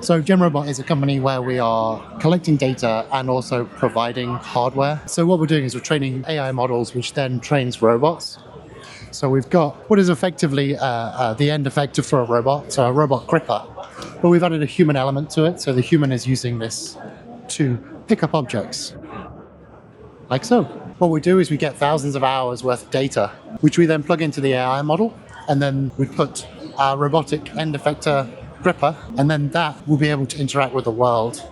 So GenRobot is a company where we are collecting data and also providing hardware. So what we're doing is we're training AI models, which then trains robots. So we've got what is effectively the end effector for a robot, so a robot gripper. But we've added a human element to it, so the human is using this to pick up objects, like so. What we do is we get thousands of hours worth of data, which we then plug into the AI model, and then we put our robotic end effector gripper, and then that will be able to interact with the world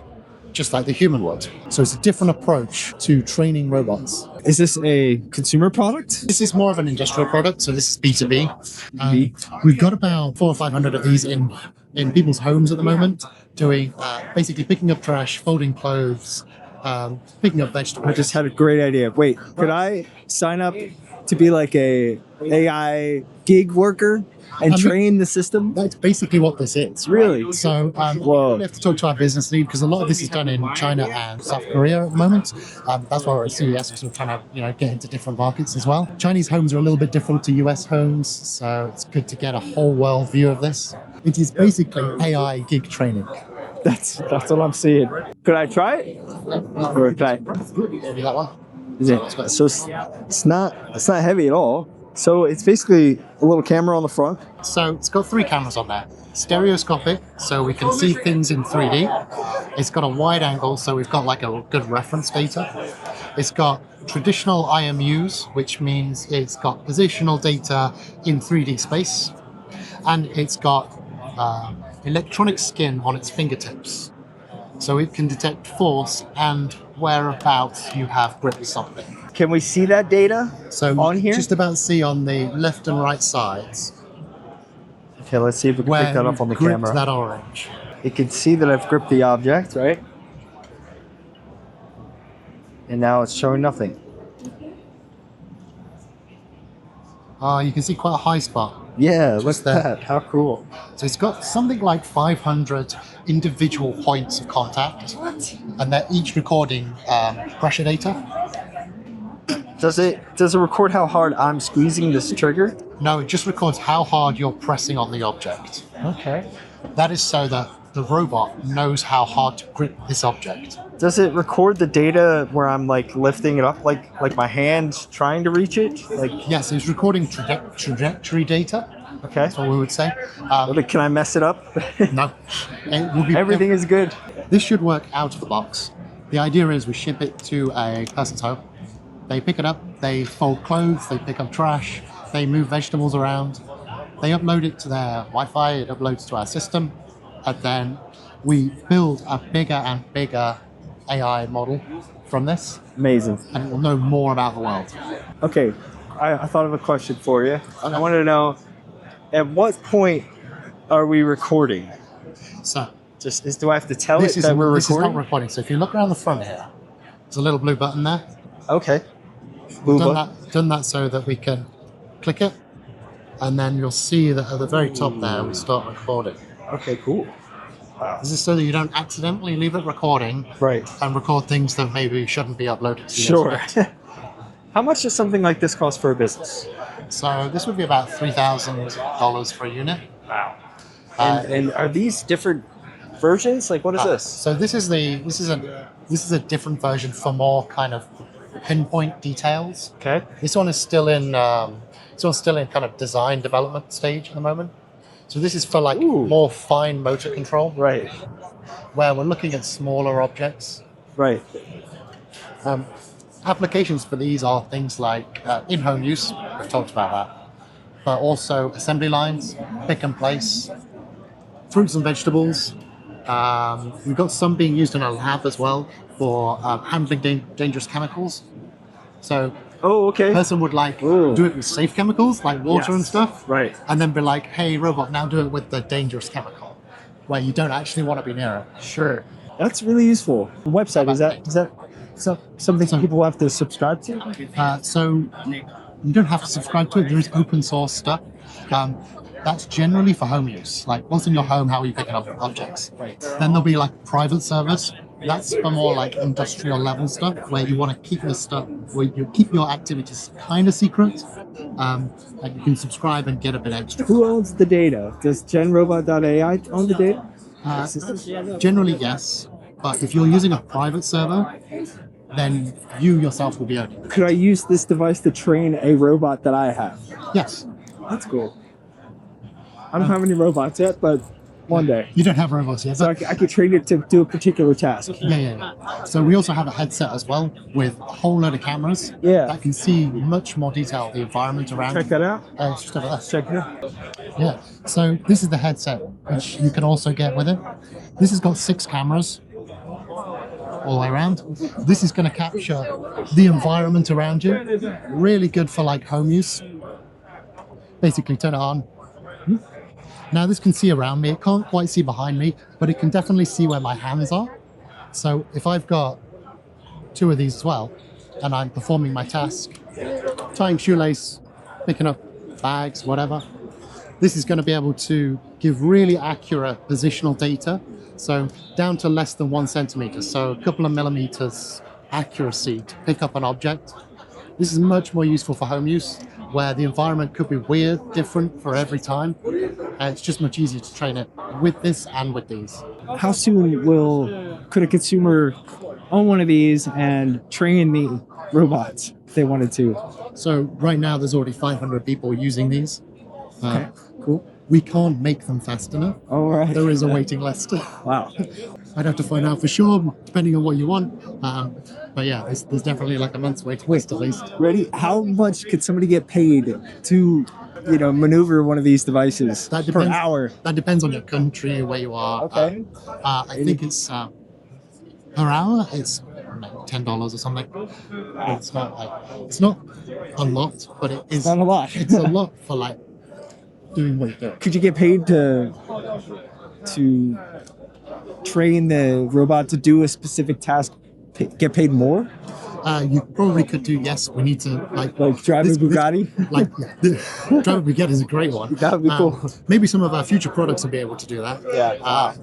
just like the human would. So it's a different approach to training robots. Is this a consumer product? This is more of an industrial product, so this is B2B. We've got about 400 or 500 of these in people's homes at the moment, doing basically picking up trash, folding clothes, picking up vegetables. I just had a great idea. Wait, could I sign up to be like a AI gig worker and train the system? That's basically what this is. Really? So we have to talk to our business lead because a lot of this is done in China and South Korea at the moment. That's why we're at CES, because we're trying to get into different markets as well. Chinese homes are a little bit different to US homes, so it's good to get a whole world view of this. It is basically AI gig training. That's what I'm seeing. Could I try it? Or could I? Maybe that one. Is it? So it's not heavy at all. So it's basically a little camera on the front. So it's got 3 cameras on there. Stereoscopic, so we can see things in 3D. It's got a wide angle, so we've got like a good reference data. It's got traditional IMUs, which means it's got positional data in 3D space. And it's got electronic skin on its fingertips. So it can detect force and whereabouts you have gripped something. Can we see that data on here? Just about see on the left and right sides. Okay, let's see if we can pick that up on the camera. That orange. It can see that I've gripped the object, right? And now it's showing nothing. You can see quite a high spot. Yeah, look at that. How cool. So it's got something like 500 individual points of contact, and they're each recording pressure data. Does it record how hard I'm squeezing this trigger? No, it just records how hard you're pressing on the object. Okay. That is so that the robot knows how hard to grip this object. Does it record the data where I'm like lifting it up, like my hand's trying to reach it? Like yes, it's recording trajectory data. Okay. That's what we would say. Can I mess it up? No. Everything is good. This should work out of the box. The idea is we ship it to a person's home. They pick it up, they fold clothes, they pick up trash, they move vegetables around. They upload it to their Wi-Fi, it uploads to our system, and then we build a bigger and bigger AI model from this. Amazing. And it will know more about the world. Okay, I thought of a question for you. Okay. I want to know, at what point are we recording? So, do I have to tell it that we're recording? This is not recording. So if you look around the front here, there's a little blue button there. Okay. We've done that so that we can click it, and then you'll see that at the very top there, we start recording. Okay, cool. Wow. This is so that you don't accidentally leave it recording, right, and record things that maybe shouldn't be uploaded to the internet. How much does something like this cost for a business? So this would be about $3,000 for a unit. Wow. And are these different versions? Like, what is this? So this is a different version for more kind of pinpoint details. Okay. This one is still in kind of design development stage at the moment. So this is for like more fine motor control. Right. Where we're looking at smaller objects. Right. Applications for these are things like in-home use. We've talked about that. But also assembly lines, pick and place, fruits and vegetables. We've got some being used in a lab as well for handling dangerous chemicals. So a person would do it with safe chemicals like water and stuff. Right. And then be like, hey, robot, now do it with the dangerous chemical, where you don't actually want to be near it. Sure. That's really useful. The website, is that something people have to subscribe to? So you don't have to subscribe to it. There is open source stuff. That's generally for home use. Like, once in your home, how are you picking up objects? Right. Then there'll be like private servers. That's for more like industrial level stuff, where you want to keep your stuff, where you keep your activities kind of secret. Like you can subscribe and get a bit extra. Who owns the data? Does GenRobot.AI own the data? Generally, yes. But if you're using a private server, then you yourself will be owning it. Could I use this device to train a robot that I have? Yes. That's cool. I don't have any robots yet, but one day. You don't have robots yet. So I could train it to do a particular task. Yeah. So we also have a headset as well with a whole load of cameras that can see much more detail of the environment around. Check that out. It's just over there. Check it out. Yeah. So this is the headset, which you can also get with it. This has got 6 cameras all the way around. This is going to capture the environment around you. Really good for like home use. Basically, turn it on. Now this can see around me. It can't quite see behind me, but it can definitely see where my hands are. So if I've got 2 of these as well, and I'm performing my task, tying shoelace, picking up bags, whatever, this is going to be able to give really accurate positional data. So down to less than 1 centimeter. So a couple of millimeters accuracy to pick up an object. This is much more useful for home use, where the environment could be weird, different for every time. And it's just much easier to train it with this and with these. How soon could a consumer own one of these and train the robots if they wanted to? So right now there's already 500 people using these. Okay, cool. We can't make them fast enough. All right. There is a waiting list. Wow. I'd have to find out for sure, depending on what you want. But yeah, there's definitely like a month's waiting list at least. Ready? How much could somebody get paid to, maneuver one of these devices per hour? That depends on your country, where you are. Okay. I think it's per hour. It's like $10 or something. It's not a lot, but it is. It's not a lot. It's a lot for like doing what you're doing. Could you get paid to train the robot to do a specific task? Get paid more? You probably could do, yes. We need to like drive a Bugatti. Drive a Bugatti is a great one. That would be cool. Maybe some of our future products will be able to do that. Yeah.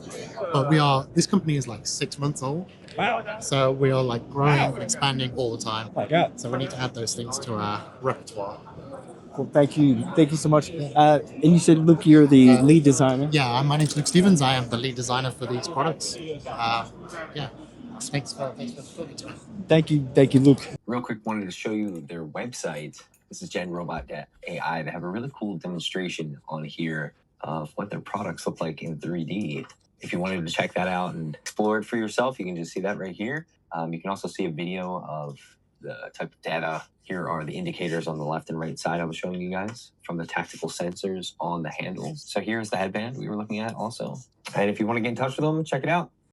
But this company is like 6 months old. Wow. So we are like growing and expanding all the time. Oh my God. So we need to add those things to our repertoire. Cool. Thank you so much. And you said, Luke, you're the lead designer. Yeah, my name's Luke Stevens. I am the lead designer for these products. Yeah. Thanks for talking to me. Thank you, Luke. Real quick, wanted to show you their website. This is GenRobot.AI. They have a really cool demonstration on here of what their products look like in 3D. If you wanted to check that out and explore it for yourself, you can just see that right here. You can also see a video of the type of data. Here are the indicators on the left and right side I was showing you guys from the tactical sensors on the handles. So here's the headband we were looking at also. And if you want to get in touch with them, check it out.